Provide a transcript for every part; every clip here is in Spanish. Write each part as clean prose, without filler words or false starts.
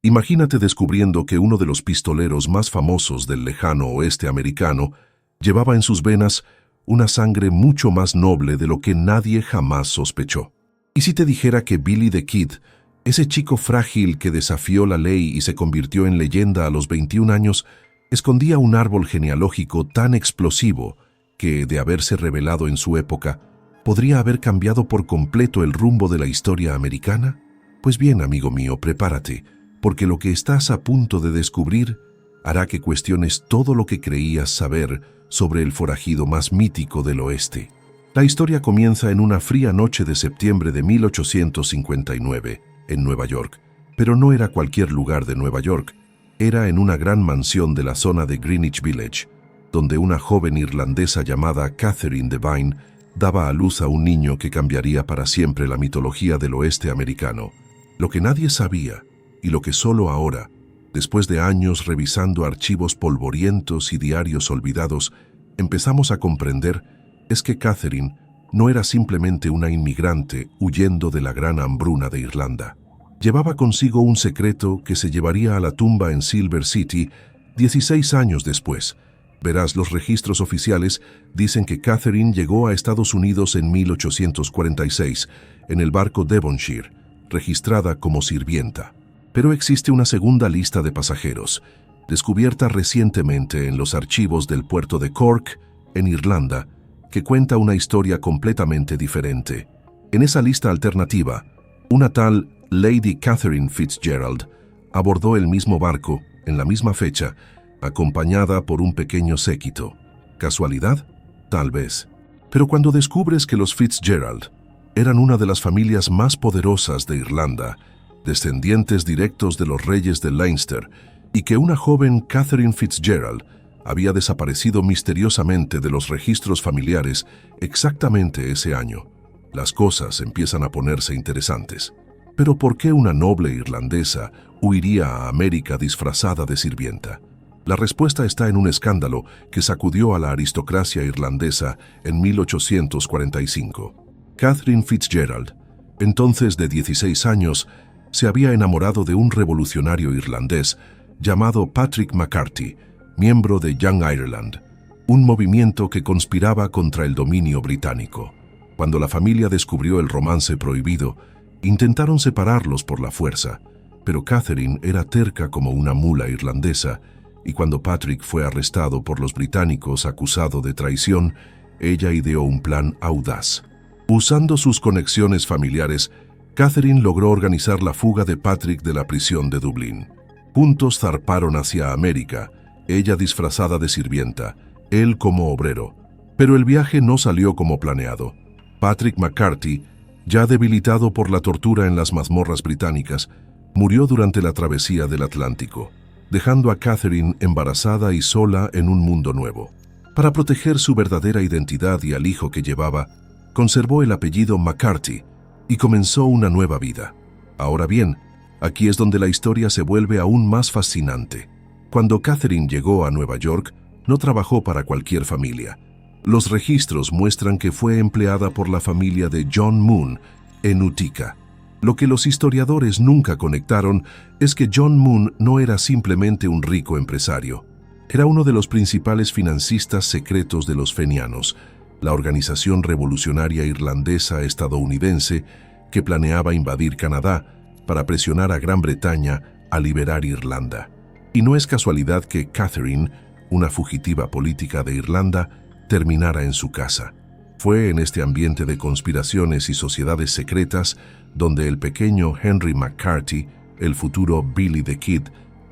Imagínate descubriendo que uno de los pistoleros más famosos del lejano oeste americano llevaba en sus venas una sangre mucho más noble de lo que nadie jamás sospechó. ¿Y si te dijera que Billy the Kid, ese chico frágil que desafió la ley y se convirtió en leyenda a los 21 años, escondía un árbol genealógico tan explosivo que, de haberse revelado en su época, podría haber cambiado por completo el rumbo de la historia americana? Pues bien, amigo mío, prepárate, porque lo que estás a punto de descubrir hará que cuestiones todo lo que creías saber sobre el forajido más mítico del oeste. La historia comienza en una fría noche de septiembre de 1859, en Nueva York, pero no era cualquier lugar de Nueva York, era en una gran mansión de la zona de Greenwich Village, donde una joven irlandesa llamada Catherine Devine daba a luz a un niño que cambiaría para siempre la mitología del oeste americano. Lo que nadie sabía, y lo que solo ahora, después de años revisando archivos polvorientos y diarios olvidados, empezamos a comprender, es que Catherine no era simplemente una inmigrante huyendo de la gran hambruna de Irlanda. Llevaba consigo un secreto que se llevaría a la tumba en Silver City 16 años después. Verás, los registros oficiales dicen que Catherine llegó a Estados Unidos en 1846 en el barco Devonshire, registrada como sirvienta. Pero existe una segunda lista de pasajeros, descubierta recientemente en los archivos del puerto de Cork, en Irlanda, que cuenta una historia completamente diferente. En esa lista alternativa, una tal Lady Catherine Fitzgerald abordó el mismo barco, en la misma fecha, acompañada por un pequeño séquito. ¿Casualidad? Tal vez. Pero cuando descubres que los Fitzgerald eran una de las familias más poderosas de Irlanda, descendientes directos de los reyes de Leinster, y que una joven Catherine Fitzgerald había desaparecido misteriosamente de los registros familiares exactamente ese año, las cosas empiezan a ponerse interesantes. Pero ¿por qué una noble irlandesa huiría a América disfrazada de sirvienta? La respuesta está en un escándalo que sacudió a la aristocracia irlandesa en 1845. Catherine Fitzgerald, entonces de 16 años, se había enamorado de un revolucionario irlandés llamado Patrick McCarthy, miembro de Young Ireland, un movimiento que conspiraba contra el dominio británico. Cuando la familia descubrió el romance prohibido, intentaron separarlos por la fuerza, pero Catherine era terca como una mula irlandesa, y cuando Patrick fue arrestado por los británicos acusado de traición, ella ideó un plan audaz. Usando sus conexiones familiares, Catherine logró organizar la fuga de Patrick de la prisión de Dublín. Juntos zarparon hacia América, ella disfrazada de sirvienta, él como obrero. Pero el viaje no salió como planeado. Patrick McCarthy, ya debilitado por la tortura en las mazmorras británicas, murió durante la travesía del Atlántico, dejando a Catherine embarazada y sola en un mundo nuevo. Para proteger su verdadera identidad y al hijo que llevaba, conservó el apellido McCarthy y comenzó una nueva vida. Ahora bien, aquí es donde la historia se vuelve aún más fascinante. Cuando Catherine llegó a Nueva York, no trabajó para cualquier familia. Los registros muestran que fue empleada por la familia de John Moon en Utica. Lo que los historiadores nunca conectaron es que John Moon no era simplemente un rico empresario. Era uno de los principales financistas secretos de los fenianos, la organización revolucionaria irlandesa estadounidense que planeaba invadir Canadá para presionar a Gran Bretaña a liberar Irlanda. Y no es casualidad que Catherine, una fugitiva política de Irlanda, terminara en su casa. Fue en este ambiente de conspiraciones y sociedades secretas donde el pequeño Henry McCarthy, el futuro Billy the Kid,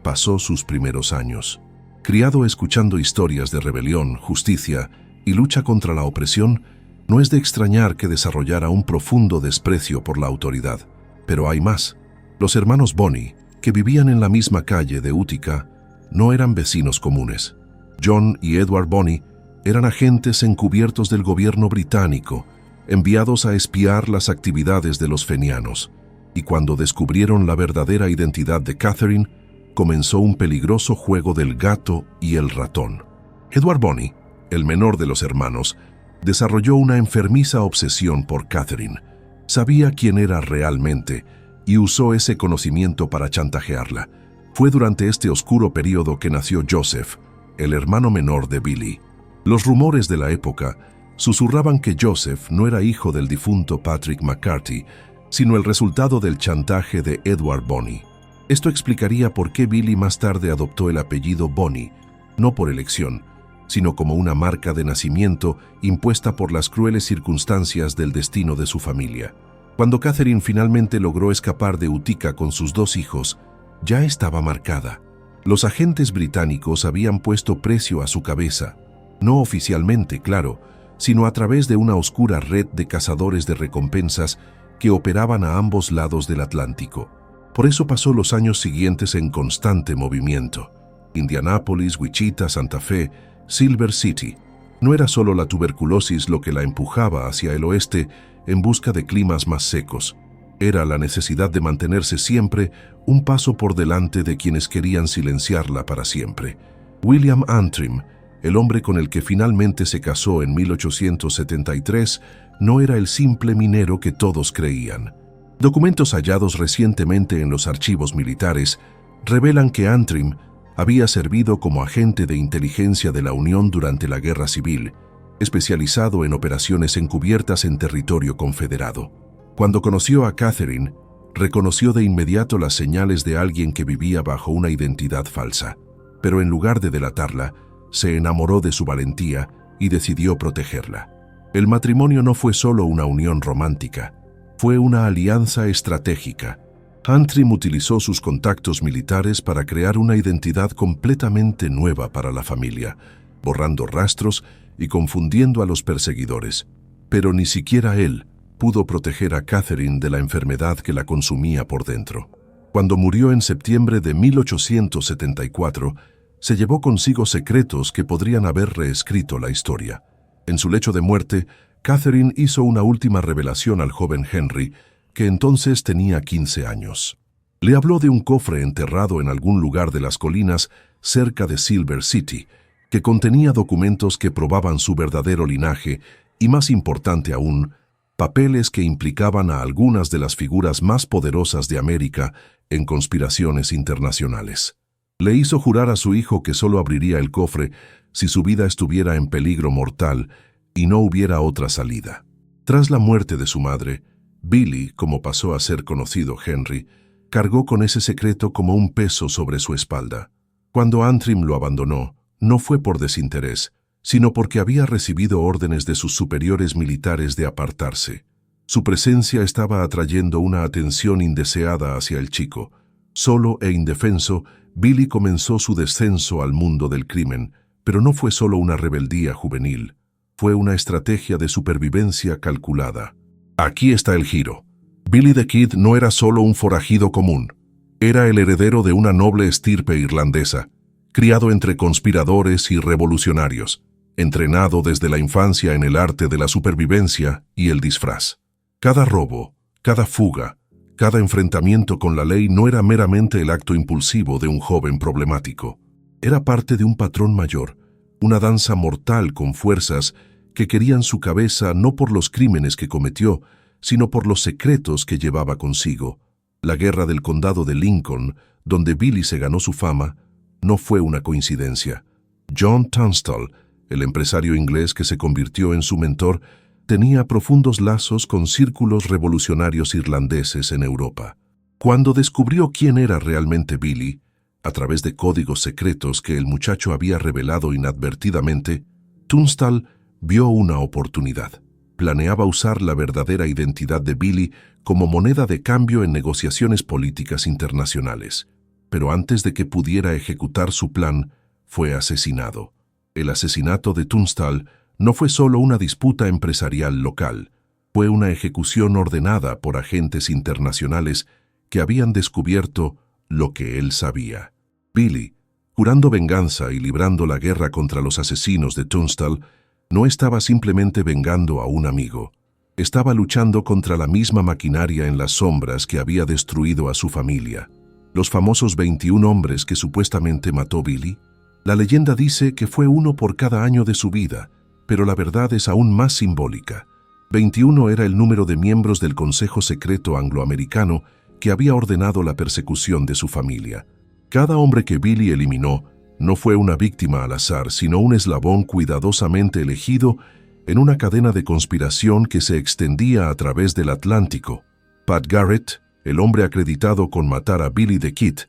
pasó sus primeros años. Criado escuchando historias de rebelión, justicia y lucha contra la opresión, no es de extrañar que desarrollara un profundo desprecio por la autoridad. Pero hay más. Los hermanos Bonney, que vivían en la misma calle de Utica, no eran vecinos comunes. John y Edward Bonney eran agentes encubiertos del gobierno británico, enviados a espiar las actividades de los fenianos. Y cuando descubrieron la verdadera identidad de Catherine, comenzó un peligroso juego del gato y el ratón. Edward Bonney, el menor de los hermanos, desarrolló una enfermiza obsesión por Catherine. Sabía quién era realmente y usó ese conocimiento para chantajearla. Fue durante este oscuro periodo que nació Joseph, el hermano menor de Billy. Los rumores de la época susurraban que Joseph no era hijo del difunto Patrick McCarthy, sino el resultado del chantaje de Edward Bonney. Esto explicaría por qué Billy más tarde adoptó el apellido Bonney, no por elección, sino como una marca de nacimiento impuesta por las crueles circunstancias del destino de su familia. Cuando Catherine finalmente logró escapar de Utica con sus 2 hijos, ya estaba marcada. Los agentes británicos habían puesto precio a su cabeza, no oficialmente, claro, sino a través de una oscura red de cazadores de recompensas que operaban a ambos lados del Atlántico. Por eso pasó los años siguientes en constante movimiento. Indianápolis, Wichita, Santa Fe, Silver City. No era solo la tuberculosis lo que la empujaba hacia el oeste en busca de climas más secos. Era la necesidad de mantenerse siempre un paso por delante de quienes querían silenciarla para siempre. William Antrim, el hombre con el que finalmente se casó en 1873, no era el simple minero que todos creían. Documentos hallados recientemente en los archivos militares revelan que Antrim había servido como agente de inteligencia de la Unión durante la Guerra Civil, especializado en operaciones encubiertas en territorio confederado. Cuando conoció a Catherine, reconoció de inmediato las señales de alguien que vivía bajo una identidad falsa, pero en lugar de delatarla, se enamoró de su valentía y decidió protegerla. El matrimonio no fue solo una unión romántica, fue una alianza estratégica. Antrim utilizó sus contactos militares para crear una identidad completamente nueva para la familia, borrando rastros y confundiendo a los perseguidores. Pero ni siquiera él pudo proteger a Catherine de la enfermedad que la consumía por dentro. Cuando murió en septiembre de 1874, se llevó consigo secretos que podrían haber reescrito la historia. En su lecho de muerte, Catherine hizo una última revelación al joven Henry, que entonces tenía 15 años. Le habló de un cofre enterrado en algún lugar de las colinas cerca de Silver City, que contenía documentos que probaban su verdadero linaje y, más importante aún, papeles que implicaban a algunas de las figuras más poderosas de América en conspiraciones internacionales. Le hizo jurar a su hijo que solo abriría el cofre si su vida estuviera en peligro mortal y no hubiera otra salida. Tras la muerte de su madre, Billy, como pasó a ser conocido Henry, cargó con ese secreto como un peso sobre su espalda. Cuando Antrim lo abandonó, no fue por desinterés, sino porque había recibido órdenes de sus superiores militares de apartarse. Su presencia estaba atrayendo una atención indeseada hacia el chico. Solo e indefenso, Billy comenzó su descenso al mundo del crimen, pero no fue solo una rebeldía juvenil, fue una estrategia de supervivencia calculada. Aquí está el giro. Billy the Kid no era solo un forajido común, era el heredero de una noble estirpe irlandesa, criado entre conspiradores y revolucionarios, entrenado desde la infancia en el arte de la supervivencia y el disfraz. Cada robo, cada fuga, cada enfrentamiento con la ley no era meramente el acto impulsivo de un joven problemático. Era parte de un patrón mayor, una danza mortal con fuerzas que querían su cabeza no por los crímenes que cometió, sino por los secretos que llevaba consigo. La guerra del condado de Lincoln, donde Billy se ganó su fama, no fue una coincidencia. John Tunstall, el empresario inglés que se convirtió en su mentor, tenía profundos lazos con círculos revolucionarios irlandeses en Europa. Cuando descubrió quién era realmente Billy, a través de códigos secretos que el muchacho había revelado inadvertidamente, Tunstall vio una oportunidad. Planeaba usar la verdadera identidad de Billy como moneda de cambio en negociaciones políticas internacionales. Pero antes de que pudiera ejecutar su plan, fue asesinado. El asesinato de Tunstall no fue solo una disputa empresarial local, fue una ejecución ordenada por agentes internacionales que habían descubierto lo que él sabía. Billy, jurando venganza y librando la guerra contra los asesinos de Tunstall, no estaba simplemente vengando a un amigo. Estaba luchando contra la misma maquinaria en las sombras que había destruido a su familia. Los famosos 21 hombres que supuestamente mató Billy, la leyenda dice que fue uno por cada año de su vida, pero la verdad es aún más simbólica. 21 era el número de miembros del Consejo Secreto Angloamericano que había ordenado la persecución de su familia. Cada hombre que Billy eliminó no fue una víctima al azar, sino un eslabón cuidadosamente elegido en una cadena de conspiración que se extendía a través del Atlántico. Pat Garrett, el hombre acreditado con matar a Billy the Kid,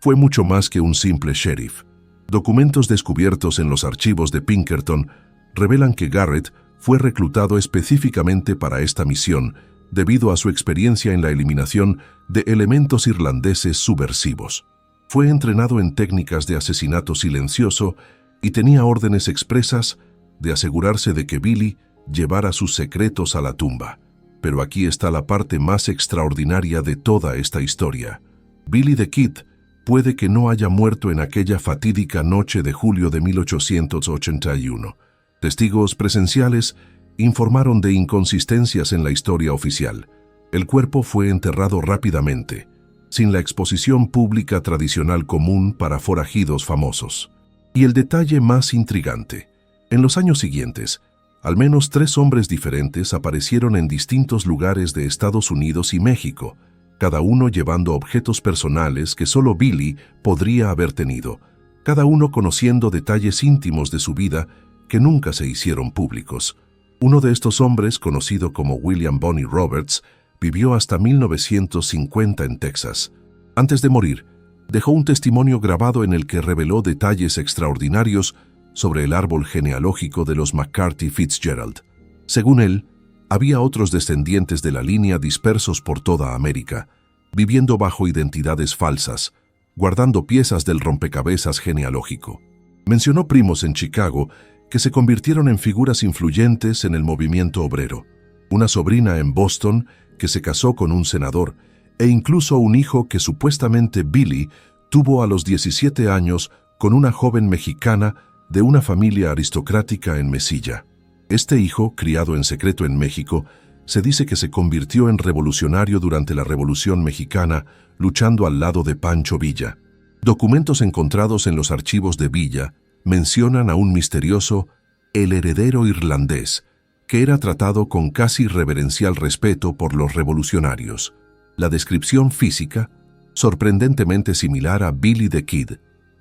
fue mucho más que un simple sheriff. Documentos descubiertos en los archivos de Pinkerton revelan que Garrett fue reclutado específicamente para esta misión debido a su experiencia en la eliminación de elementos irlandeses subversivos. Fue entrenado en técnicas de asesinato silencioso y tenía órdenes expresas de asegurarse de que Billy llevara sus secretos a la tumba. Pero aquí está la parte más extraordinaria de toda esta historia. Billy the Kid puede que no haya muerto en aquella fatídica noche de julio de 1881. Testigos presenciales informaron de inconsistencias en la historia oficial. El cuerpo fue enterrado rápidamente, sin la exposición pública tradicional común para forajidos famosos. Y el detalle más intrigante: en los años siguientes, al menos 3 hombres diferentes aparecieron en distintos lugares de Estados Unidos y México, cada uno llevando objetos personales que solo Billy podría haber tenido, cada uno conociendo detalles íntimos de su vida que nunca se hicieron públicos. Uno de estos hombres, conocido como William Bonnie Roberts, vivió hasta 1950 en Texas. Antes de morir, dejó un testimonio grabado en el que reveló detalles extraordinarios sobre el árbol genealógico de los McCarthy Fitzgerald. Según él, había otros descendientes de la línea dispersos por toda América, viviendo bajo identidades falsas, guardando piezas del rompecabezas genealógico. Mencionó primos en Chicago que se convirtieron en figuras influyentes en el movimiento obrero, una sobrina en Boston que se casó con un senador, e incluso un hijo que supuestamente Billy tuvo a los 17 años con una joven mexicana de una familia aristocrática en Mesilla. Este hijo, criado en secreto en México, se dice que se convirtió en revolucionario durante la Revolución Mexicana, luchando al lado de Pancho Villa. Documentos encontrados en los archivos de Villa mencionan a un misterioso el heredero irlandés, que era tratado con casi reverencial respeto por los revolucionarios. La descripción física, sorprendentemente similar a Billy the Kid: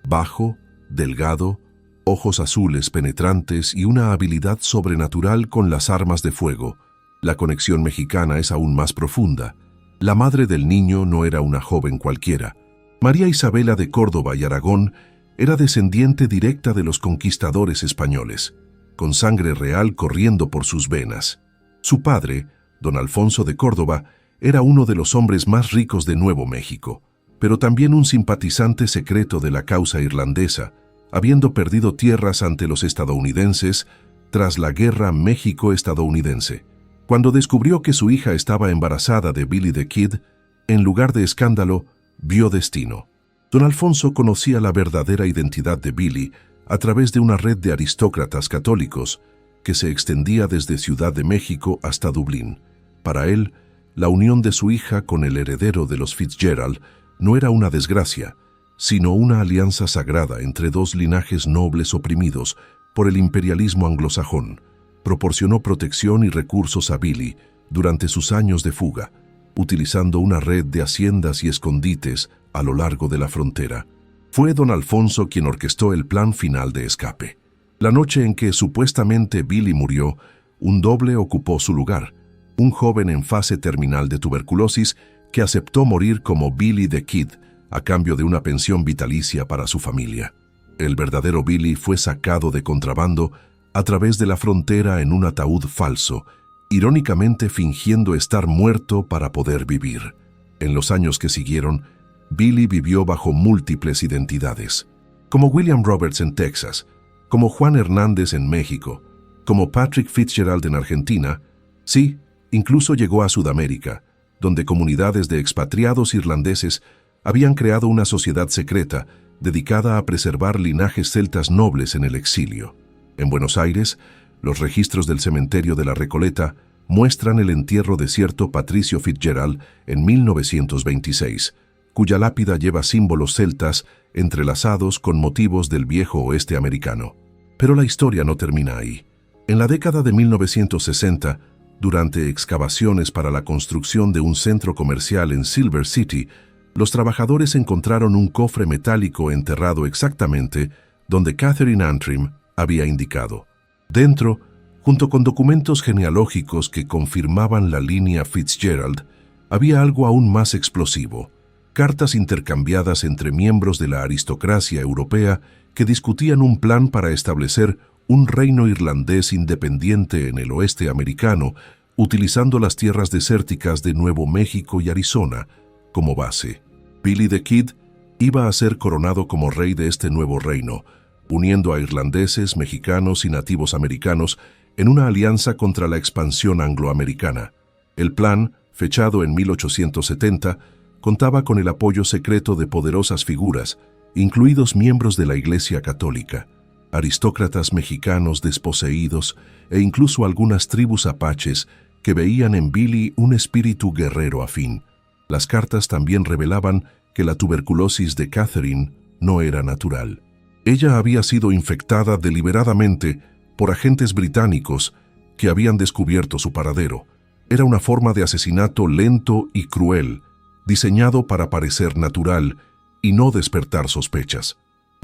bajo, delgado, ojos azules penetrantes y una habilidad sobrenatural con las armas de fuego. La conexión mexicana es aún más profunda. La madre del niño no era una joven cualquiera. María Isabela de Córdoba y Aragón era descendiente directa de los conquistadores españoles, con sangre real corriendo por sus venas. Su padre, don Alfonso de Córdoba, era uno de los hombres más ricos de Nuevo México, pero también un simpatizante secreto de la causa irlandesa, habiendo perdido tierras ante los estadounidenses tras la Guerra México-estadounidense. Cuando descubrió que su hija estaba embarazada de Billy the Kid, en lugar de escándalo, vio destino. Don Alfonso conocía la verdadera identidad de Billy a través de una red de aristócratas católicos que se extendía desde Ciudad de México hasta Dublín. Para él, la unión de su hija con el heredero de los Fitzgerald no era una desgracia, sino una alianza sagrada entre 2 linajes nobles oprimidos por el imperialismo anglosajón. Proporcionó protección y recursos a Billy durante sus años de fuga, utilizando una red de haciendas y escondites a lo largo de la frontera. Fue don Alfonso quien orquestó el plan final de escape. La noche en que supuestamente Billy murió, un doble ocupó su lugar, un joven en fase terminal de tuberculosis que aceptó morir como Billy the Kid a cambio de una pensión vitalicia para su familia. El verdadero Billy fue sacado de contrabando a través de la frontera en un ataúd falso, irónicamente fingiendo estar muerto para poder vivir. En los años que siguieron, Billy vivió bajo múltiples identidades, como William Roberts en Texas, como Juan Hernández en México, como Patrick Fitzgerald en Argentina. Sí, incluso llegó a Sudamérica, donde comunidades de expatriados irlandeses habían creado una sociedad secreta dedicada a preservar linajes celtas nobles en el exilio. En Buenos Aires, los registros del cementerio de la Recoleta muestran el entierro de cierto Patricio Fitzgerald en 1926, cuya lápida lleva símbolos celtas entrelazados con motivos del viejo oeste americano. Pero la historia no termina ahí. En la década de 1960, Durante excavaciones para la construcción de un centro comercial en Silver City, los trabajadores encontraron un cofre metálico enterrado exactamente donde Catherine Antrim había indicado. Dentro, junto con documentos genealógicos que confirmaban la línea Fitzgerald, había algo aún más explosivo: cartas intercambiadas entre miembros de la aristocracia europea que discutían un plan para establecer un reino irlandés independiente en el oeste americano, utilizando las tierras desérticas de Nuevo México y Arizona como base. Billy the Kid iba a ser coronado como rey de este nuevo reino, uniendo a irlandeses, mexicanos y nativos americanos en una alianza contra la expansión angloamericana. El plan, fechado en 1870, contaba con el apoyo secreto de poderosas figuras, incluidos miembros de la Iglesia Católica, aristócratas mexicanos desposeídos e incluso algunas tribus apaches que veían en Billy un espíritu guerrero afín. Las cartas también revelaban que la tuberculosis de Catherine no era natural. Ella había sido infectada deliberadamente por agentes británicos que habían descubierto su paradero. Era una forma de asesinato lento y cruel, diseñado para parecer natural y no despertar sospechas.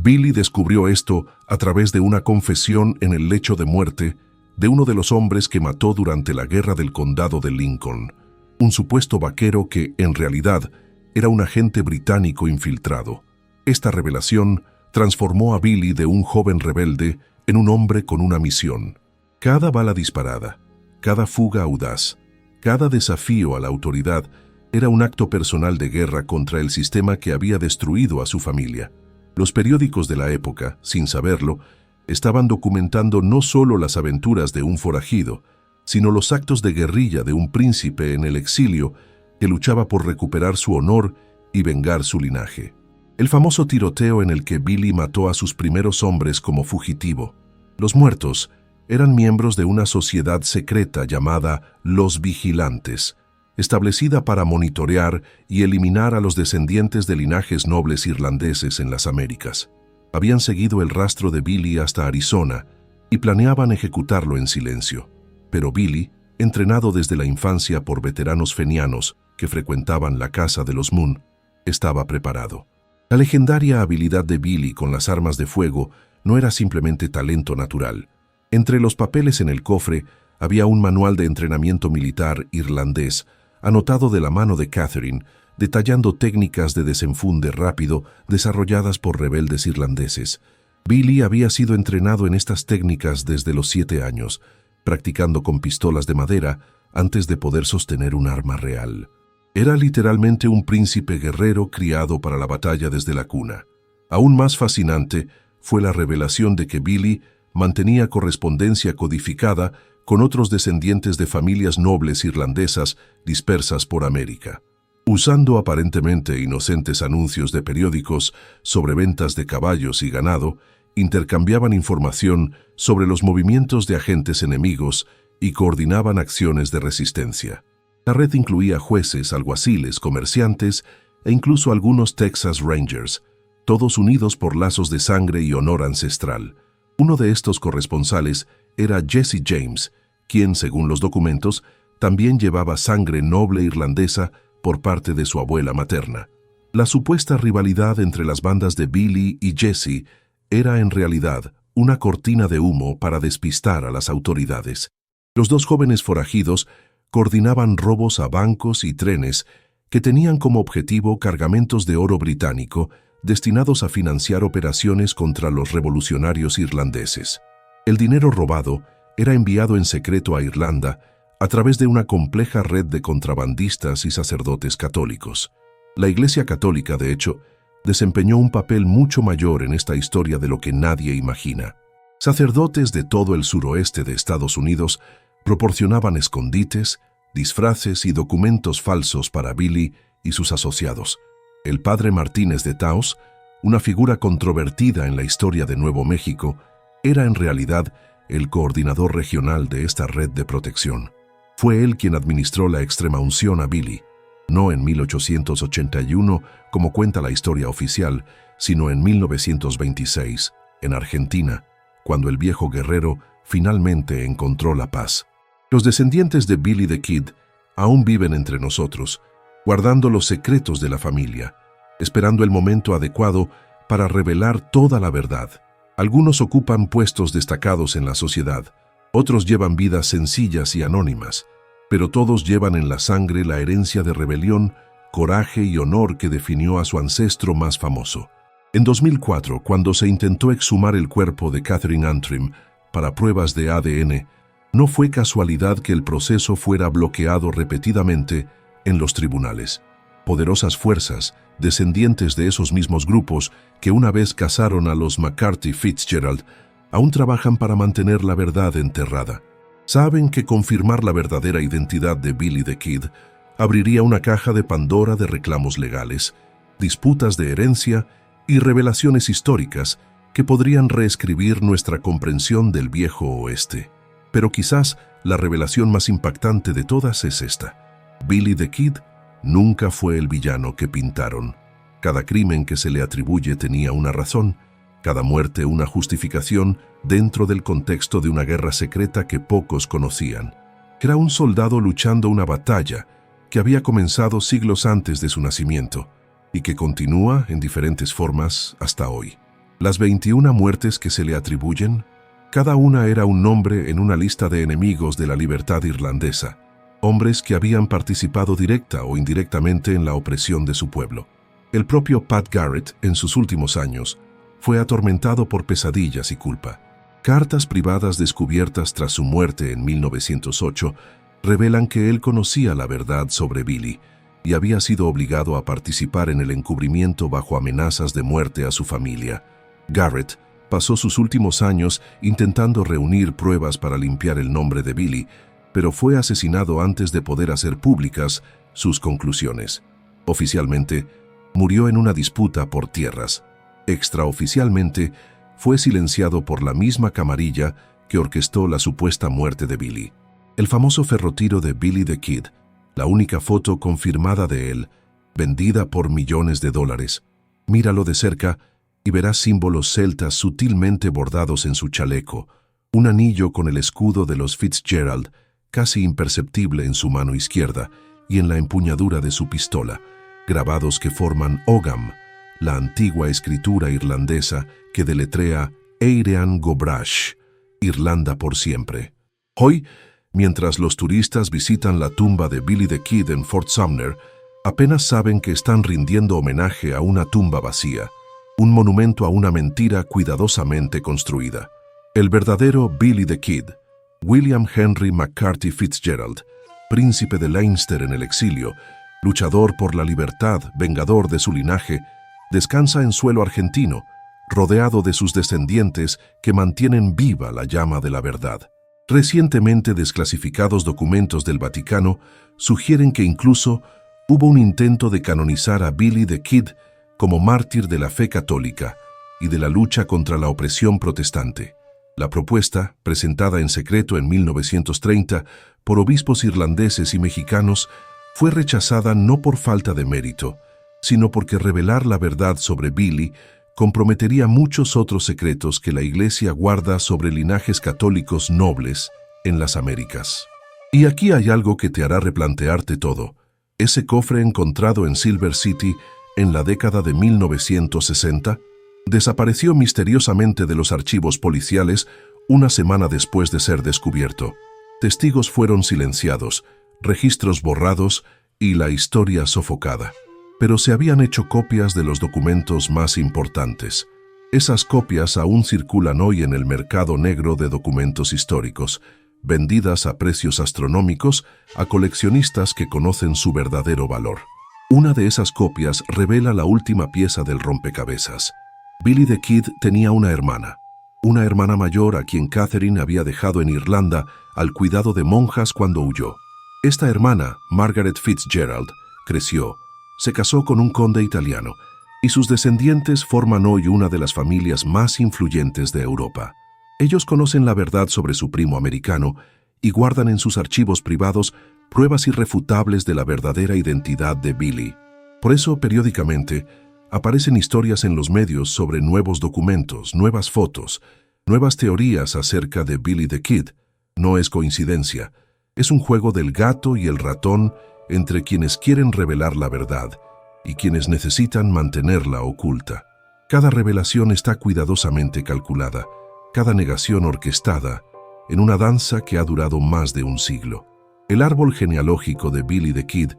Billy descubrió esto a través de una confesión en el lecho de muerte de uno de los hombres que mató durante la guerra del condado de Lincoln, un supuesto vaquero que, en realidad, era un agente británico infiltrado. Esta revelación transformó a Billy de un joven rebelde en un hombre con una misión. Cada bala disparada, cada fuga audaz, cada desafío a la autoridad era un acto personal de guerra contra el sistema que había destruido a su familia. Los periódicos de la época, sin saberlo, estaban documentando no solo las aventuras de un forajido, sino los actos de guerrilla de un príncipe en el exilio que luchaba por recuperar su honor y vengar su linaje. El famoso tiroteo en el que Billy mató a sus primeros hombres como fugitivo. Los muertos eran miembros de una sociedad secreta llamada Los Vigilantes, establecida para monitorear y eliminar a los descendientes de linajes nobles irlandeses en las Américas. Habían seguido el rastro de Billy hasta Arizona y planeaban ejecutarlo en silencio. Pero Billy, entrenado desde la infancia por veteranos fenianos que frecuentaban la casa de los Moon, estaba preparado. La legendaria habilidad de Billy con las armas de fuego no era simplemente talento natural. Entre los papeles en el cofre había un manual de entrenamiento militar irlandés, anotado de la mano de Catherine, detallando técnicas de desenfunde rápido desarrolladas por rebeldes irlandeses. Billy había sido entrenado en estas técnicas desde los 7 años, practicando con pistolas de madera antes de poder sostener un arma real. Era literalmente un príncipe guerrero criado para la batalla desde la cuna. Aún más fascinante fue la revelación de que Billy mantenía correspondencia codificada con otros descendientes de familias nobles irlandesas dispersas por América. Usando aparentemente inocentes anuncios de periódicos sobre ventas de caballos y ganado, intercambiaban información sobre los movimientos de agentes enemigos y coordinaban acciones de resistencia. La red incluía jueces, alguaciles, comerciantes e incluso algunos Texas Rangers, todos unidos por lazos de sangre y honor ancestral. Uno de estos corresponsales era Jesse James, quien, según los documentos, también llevaba sangre noble irlandesa por parte de su abuela materna. La supuesta rivalidad entre las bandas de Billy y Jesse era en realidad una cortina de humo para despistar a las autoridades. Los dos jóvenes forajidos coordinaban robos a bancos y trenes que tenían como objetivo cargamentos de oro británico destinados a financiar operaciones contra los revolucionarios irlandeses. El dinero robado era enviado en secreto a Irlanda a través de una compleja red de contrabandistas y sacerdotes católicos. La Iglesia Católica, de hecho, desempeñó un papel mucho mayor en esta historia de lo que nadie imagina. Sacerdotes de todo el suroeste de Estados Unidos proporcionaban escondites, disfraces y documentos falsos para Billy y sus asociados. El padre Martínez de Taos, una figura controvertida en la historia de Nuevo México, era en realidad el coordinador regional de esta red de protección. Fue él quien administró la extrema unción a Billy, no en 1881, como cuenta la historia oficial, sino en 1926, en Argentina, cuando el viejo guerrero finalmente encontró la paz. Los descendientes de Billy the Kid aún viven entre nosotros, guardando los secretos de la familia, esperando el momento adecuado para revelar toda la verdad. Algunos ocupan puestos destacados en la sociedad, otros llevan vidas sencillas y anónimas, pero todos llevan en la sangre la herencia de rebelión, coraje y honor que definió a su ancestro más famoso. En 2004, cuando se intentó exhumar el cuerpo de Catherine Antrim para pruebas de ADN, no fue casualidad que el proceso fuera bloqueado repetidamente en los tribunales. Poderosas fuerzas, descendientes de esos mismos grupos que una vez cazaron a los McCarthy Fitzgerald, aún trabajan para mantener la verdad enterrada. Saben que confirmar la verdadera identidad de Billy the Kid abriría una caja de Pandora de reclamos legales, disputas de herencia y revelaciones históricas que podrían reescribir nuestra comprensión del viejo oeste. Pero quizás la revelación más impactante de todas es esta: Billy the Kid nunca fue el villano que pintaron. Cada crimen que se le atribuye tenía una razón, cada muerte una justificación dentro del contexto de una guerra secreta que pocos conocían. Era un soldado luchando una batalla que había comenzado siglos antes de su nacimiento y que continúa en diferentes formas hasta hoy. Las 21 muertes que se le atribuyen, cada una era un nombre en una lista de enemigos de la libertad irlandesa, hombres que habían participado directa o indirectamente en la opresión de su pueblo. El propio Pat Garrett, en sus últimos años, fue atormentado por pesadillas y culpa. Cartas privadas descubiertas tras su muerte en 1908 revelan que él conocía la verdad sobre Billy y había sido obligado a participar en el encubrimiento bajo amenazas de muerte a su familia. Garrett pasó sus últimos años intentando reunir pruebas para limpiar el nombre de Billy, pero fue asesinado antes de poder hacer públicas sus conclusiones. Oficialmente, murió en una disputa por tierras. Extraoficialmente, fue silenciado por la misma camarilla que orquestó la supuesta muerte de Billy. El famoso ferrotiro de Billy the Kid, la única foto confirmada de él, vendida por millones de dólares. Míralo de cerca y verás símbolos celtas sutilmente bordados en su chaleco, un anillo con el escudo de los Fitzgerald, casi imperceptible en su mano izquierda y en la empuñadura de su pistola, grabados que forman Ogham, la antigua escritura irlandesa que deletrea Éireann go Bragh, Irlanda por siempre. Hoy, mientras los turistas visitan la tumba de Billy the Kid en Fort Sumner, apenas saben que están rindiendo homenaje a una tumba vacía, un monumento a una mentira cuidadosamente construida. El verdadero Billy the Kid, William Henry McCarthy Fitzgerald, príncipe de Leinster en el exilio, luchador por la libertad, vengador de su linaje, descansa en suelo argentino, rodeado de sus descendientes que mantienen viva la llama de la verdad. Recientemente desclasificados documentos del Vaticano sugieren que incluso hubo un intento de canonizar a Billy the Kid como mártir de la fe católica y de la lucha contra la opresión protestante. La propuesta, presentada en secreto en 1930 por obispos irlandeses y mexicanos, fue rechazada no por falta de mérito, sino porque revelar la verdad sobre Billy comprometería muchos otros secretos que la Iglesia guarda sobre linajes católicos nobles en las Américas. Y aquí hay algo que te hará replantearte todo. Ese cofre encontrado en Silver City en la década de 1960 desapareció misteriosamente de los archivos policiales una semana después de ser descubierto. Testigos fueron silenciados, registros borrados y la historia sofocada. Pero se habían hecho copias de los documentos más importantes. Esas copias aún circulan hoy en el mercado negro de documentos históricos, vendidas a precios astronómicos a coleccionistas que conocen su verdadero valor. Una de esas copias revela la última pieza del rompecabezas. Billy the Kid tenía una hermana mayor a quien Catherine había dejado en Irlanda al cuidado de monjas cuando huyó. Esta hermana, Margaret Fitzgerald, creció, se casó con un conde italiano y sus descendientes forman hoy una de las familias más influyentes de Europa. Ellos conocen la verdad sobre su primo americano y guardan en sus archivos privados pruebas irrefutables de la verdadera identidad de Billy. Por eso, periódicamente, aparecen historias en los medios sobre nuevos documentos, nuevas fotos, nuevas teorías acerca de Billy the Kid. No es coincidencia. Es un juego del gato y el ratón entre quienes quieren revelar la verdad y quienes necesitan mantenerla oculta. Cada revelación está cuidadosamente calculada, cada negación orquestada, en una danza que ha durado más de un siglo. El árbol genealógico de Billy the Kid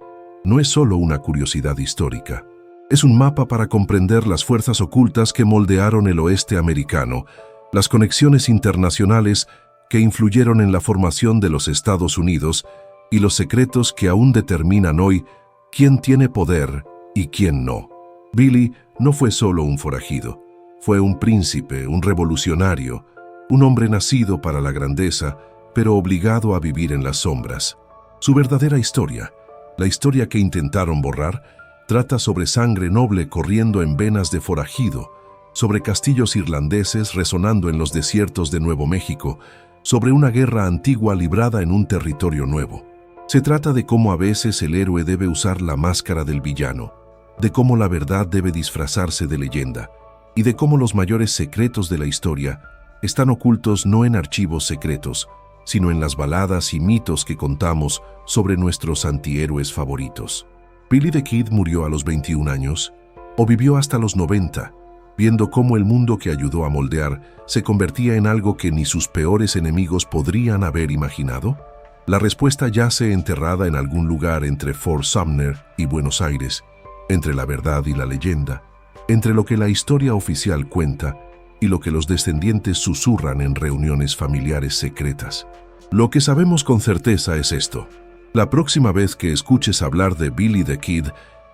no es solo una curiosidad histórica. Es un mapa para comprender las fuerzas ocultas que moldearon el oeste americano, las conexiones internacionales que influyeron en la formación de los Estados Unidos y los secretos que aún determinan hoy quién tiene poder y quién no. Billy no fue solo un forajido, fue un príncipe, un revolucionario, un hombre nacido para la grandeza, pero obligado a vivir en las sombras. Su verdadera historia, la historia que intentaron borrar, trata sobre sangre noble corriendo en venas de forajido, sobre castillos irlandeses resonando en los desiertos de Nuevo México, sobre una guerra antigua librada en un territorio nuevo. Se trata de cómo a veces el héroe debe usar la máscara del villano, de cómo la verdad debe disfrazarse de leyenda, y de cómo los mayores secretos de la historia están ocultos no en archivos secretos, sino en las baladas y mitos que contamos sobre nuestros antihéroes favoritos. Billy the Kid murió a los 21 años, o vivió hasta los 90, viendo cómo el mundo que ayudó a moldear se convertía en algo que ni sus peores enemigos podrían haber imaginado. La respuesta yace enterrada en algún lugar entre Fort Sumner y Buenos Aires, entre la verdad y la leyenda, entre lo que la historia oficial cuenta y lo que los descendientes susurran en reuniones familiares secretas. Lo que sabemos con certeza es esto. La próxima vez que escuches hablar de Billy the Kid,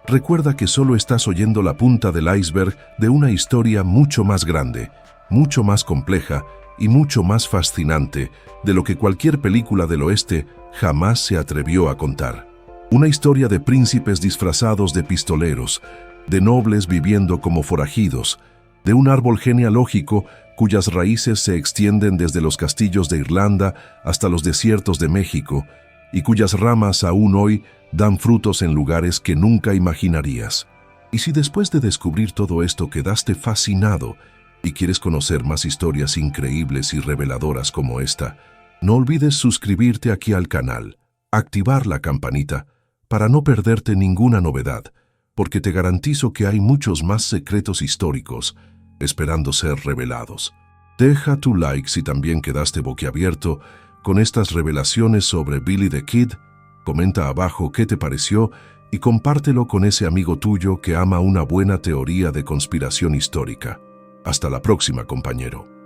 recuerda que solo estás oyendo la punta del iceberg de una historia mucho más grande, mucho más compleja y mucho más fascinante de lo que cualquier película del oeste jamás se atrevió a contar. Una historia de príncipes disfrazados de pistoleros, de nobles viviendo como forajidos, de un árbol genealógico cuyas raíces se extienden desde los castillos de Irlanda hasta los desiertos de México y cuyas ramas aún hoy dan frutos en lugares que nunca imaginarías. Y si después de descubrir todo esto quedaste fascinado y quieres conocer más historias increíbles y reveladoras como esta, no olvides suscribirte aquí al canal, activar la campanita para no perderte ninguna novedad, porque te garantizo que hay muchos más secretos históricos esperando ser revelados. Deja tu like si también quedaste boquiabierto con estas revelaciones sobre Billy the Kid, comenta abajo qué te pareció y compártelo con ese amigo tuyo que ama una buena teoría de conspiración histórica. Hasta la próxima, compañero.